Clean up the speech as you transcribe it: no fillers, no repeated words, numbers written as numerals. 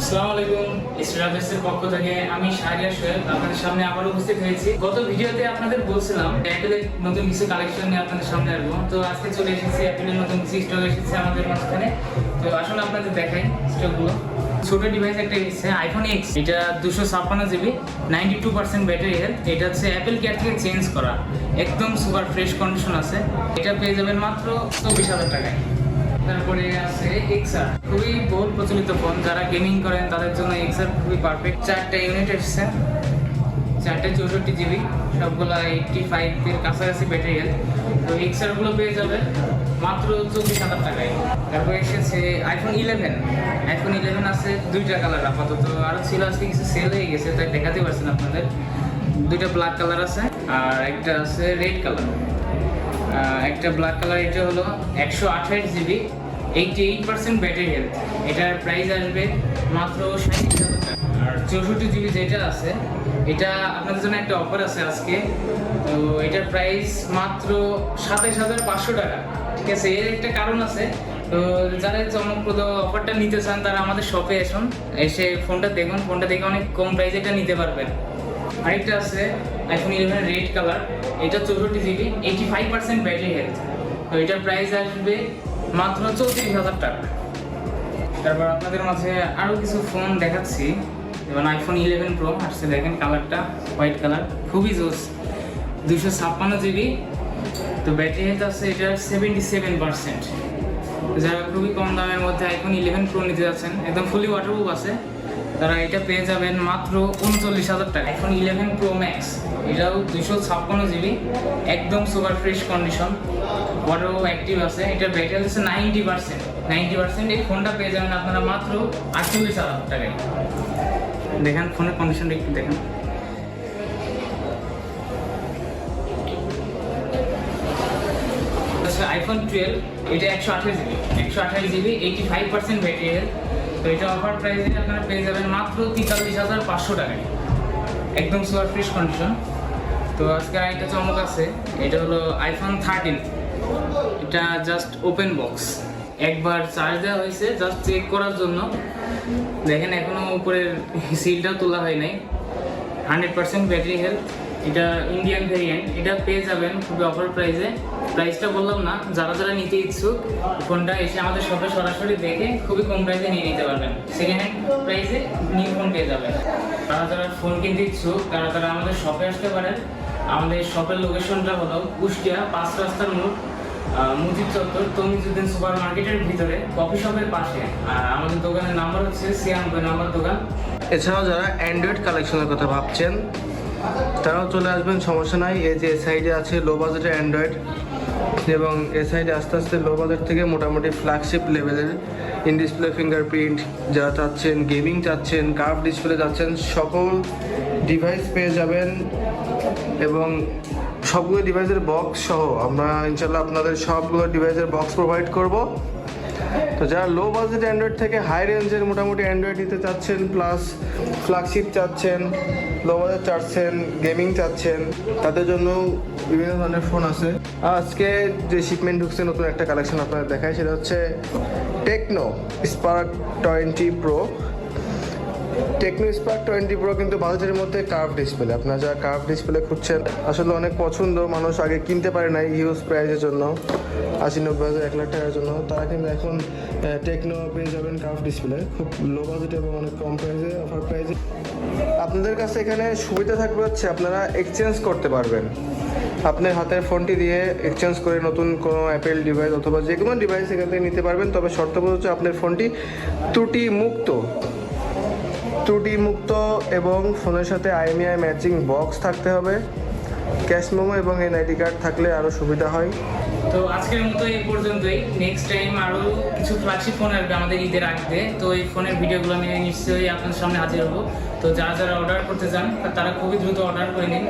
আসসালামু আলাইকুম। ইসরাফেসের পক্ষ থেকে আমি শাহরিয়ার সোহেল আপনাদের সামনে আবার উপস্থিত হয়েছি। গত ভিডিওতে আপনাদের বলছিলাম অ্যাপেলের নতুন কিছু কালেকশন নিয়ে আপনাদের সামনে আসবো। তো আজকে চলে এসেছি, অ্যাপেলের নতুন কিছু স্টক এসেছে আমাদের মাঝখানে। তো আসলে আপনাদের দেখাই স্টকগুলো। ছোট ডিভাইস একটা এসেছে আইফোন এক্স, এটা 256 GB, 92% ব্যাটারি হেলথ। এটা হচ্ছে অ্যাপেল কেয়ার থেকে চেঞ্জ করা, একদম সুপার ফ্রেশ কন্ডিশন আছে। এটা পেয়ে যাবেন মাত্র 24,000 টাকায়। তারপরে আছে এক্সআর, খুবই বহুল প্রচলিত ফোন, যারা গেমিং করেন তাদের জন্য এক্সআর খুবই পারফেক্ট। 4টা ইউনিট এসেছে, 4টে 64 GB, সবগুলো 85 এর কাছাকাছি ব্যাটারি হেলথ। তো এক্সআর গুলো পেয়ে যাবে মাত্র 24,000 টাকায়। তারপরে এসেছে আইফোন 11। আইফোন 11 আছে 2টা কালার আপাতত, আরও ছিল আজকে কিছু সেল হয়ে গেছে তাই দেখাতে পারছেন আপনাদের। 2টা ব্ল্যাক কালার আছে আর একটা আছে রেড কালার। একটা ব্ল্যাক কালার, এটা হলো 128 GB, 88% ব্যাটারি হেলথ। এটার প্রাইস আসবে মাত্র 60,000 টাকা। আর 64 GB যেটা আছে, এটা আপনাদের জন্য একটা অফার আছে আজকে। তো এটার প্রাইস মাত্র 27,500 টাকা। ঠিক আছে, এর একটা কারণ আছে। তো যারা চমকপ্রদ অফারটা নিতে চান তারা আমাদের শপে আসুন, এসে ফোনটা দেখুন, ফোনটা দেখে অনেক কম প্রাইসে এটা নিতে পারবেন। আরেকটা আছে আইফোন 11 রেড কালার, এটা 64 GB, 85% ব্যাটারি হেলথ। তো এটার প্রাইস আসবে মাত্র 34,000 টাকা। তারপর আপনাদের মাঝে আরও কিছু ফোন দেখাচ্ছি, যেমন আইফোন 11 প্রো আসছে, দেখেন কালারটা হোয়াইট কালার, খুবই জোস। 256 GB, তো ব্যাটারি হেলথ আছে এটার 77%। যারা খুবই কম দামের মধ্যে আইফোন 11 প্রো নিতে যাচ্ছেন, একদম ফুলি ওয়াটারপ্রুফ আছে, তারা এটা পেয়ে যাবেন মাত্র 39,000 টাকা। আইফোন 11 প্রো ম্যাক্স, এটাও 256 GB, একদম সুপার ফ্রেশ কন্ডিশন, ওয়াটারও অ্যাক্টিভ আছে। এটার ব্যাটারি হচ্ছে 90%। এই ফোনটা পেয়ে যাবেন আপনারা মাত্র 48,000 টাকায়। দেখেন ফোনের কন্ডিশনটা একটু দেখেন। আইফোন 12, এটা 128 GB, 85% ব্যাটারি হেলথ। তো এটা অফার প্রাইসে আপনারা পেয়ে যাবেন মাত্র 43,500 টাকায়, একদম সুপার ফ্রেশ কন্ডিশন। তো আজকে আরেকটা চমক আছে, এটা হলো আইফোন 13। এটা জাস্ট ওপেন বক্স, একবার চার্জ দেওয়া হয়েছে জাস্ট চেক করার জন্য। দেখেন এখনো উপরের সিলটাও তোলা হয় নাই। 100% ব্যাটারি হেলথ, এটা ইন্ডিয়ান ভেরিয়েন্ট। এটা পেয়ে যাবেন খুবই অফার প্রাইসে। প্রাইসটা বললাম না, যারা যারা নিতে ইচ্ছুক ফোনটা এসে আমাদের শপে সরাসরি দেখে খুবই কম প্রাইসে নিয়ে নিতে পারবেন। সেকেন্ড হ্যান্ড প্রাইসে নিউ ফোন পেয়ে যাবেন। তারা যারা ফোন কিনতে ইচ্ছুক তারা আমাদের শপে আসতে পারেন। আমাদের শপের লোকেশনটা হলো কুষ্টিয়া 5 রাস্তার মোড়, মুজিব চত্বর, তমিজুদ্দিন সুপার মার্কেটের ভিতরে, কফি শপের পাশে। আর আমাদের দোকানের নাম্বার হচ্ছে 96 নম্বর দোকান। এছাড়াও যারা অ্যান্ড্রয়েড কালেকশনের কথা ভাবছেন তারাও চলে আসবেন, সমস্যা নাই। এই যে সাইডে আছে লো বাজেটের অ্যান্ড্রয়েড, এবং এ সাইডে আস্তে আস্তে লো বাজেট থেকে মোটামুটি ফ্ল্যাগশিপ লেভেলের ইন ডিসপ্লে ফিঙ্গারপ্রিন্ট যারা চাচ্ছেন, গেমিং চাচ্ছেন, কার্ভ ডিসপ্লে চাচ্ছেন, সকল ডিভাইস পেয়ে যাবেন। এবং সবগুলো ডিভাইসের বক্স সহ আমরা ইনশাল্লাহ আপনাদের সবগুলো ডিভাইসের বক্স প্রোভাইড করব। তো যারা লো বাজেট অ্যান্ড্রয়েড থেকে হাই রেঞ্জের মোটামুটি অ্যান্ড্রয়েড নিতে চাচ্ছেন, প্লাস ফ্ল্যাগশিপ চাচ্ছেন, লো বাজেট চাচ্ছেন, গেমিং চাচ্ছেন, তাদের জন্য বিভিন্ন ধরনের ফোন আছে। আজকে যে শিপমেন্ট ঢুকছে নতুন একটা কালেকশন আপনাদের দেখায়, সেটা হচ্ছে Tecno Spark 20 pro. Tecno Spark 20 pro কিন্তু বাজেটের মধ্যে কার্ভ ডিসপ্লে। আপনারা যারা কার্ভ ডিসপ্লে খুঁজছেন, আসলে অনেক পছন্দ, মানুষ আগে কিনতে পারে নাই হিউজ প্রাইসের জন্য, 80-90 হাজার 1 লাখ টাকার জন্য, তারা কিন্তু এখন টেকনো পেয়ে যাবেন কার্ভ ডিসপ্লে খুব লো বাজেটে এবং অনেক কম প্রাইসে, অফার প্রাইসে। আপনাদের কাছে এখানে সুবিধা থাকবে হচ্ছে আপনারা এক্সচেঞ্জ করতে পারবেন। আপনার হাতের ফোনটি দিয়ে এক্সচেঞ্জ করে নতুন কোনো অ্যাপেল ডিভাইস অথবা যে কোনো ডিভাইস এখান থেকে নিতে পারবেন। তবে শর্তগুলো হচ্ছে আপনার ফোনটি ত্রুটি মুক্ত এবং ফোনের সাথে IMEI ম্যাচিং বক্স থাকতে হবে, ক্যাশ মেমো এবং এনআইডি কার্ড থাকলে আরও সুবিধা হয়। তো আজকের মতো এই পর্যন্তই। নেক্সট টাইম আরও কিছু ফ্ল্যাগশিপ ফোন আসবে আমাদের ঈদের আগে। তো এই ফোনের ভিডিওগুলো নিয়ে নিশ্চয়ই আপনাদের সামনে হাজির হবো। তো যারা যারা অর্ডার করতে চান তারা খুবই দ্রুত অর্ডার করে নিন।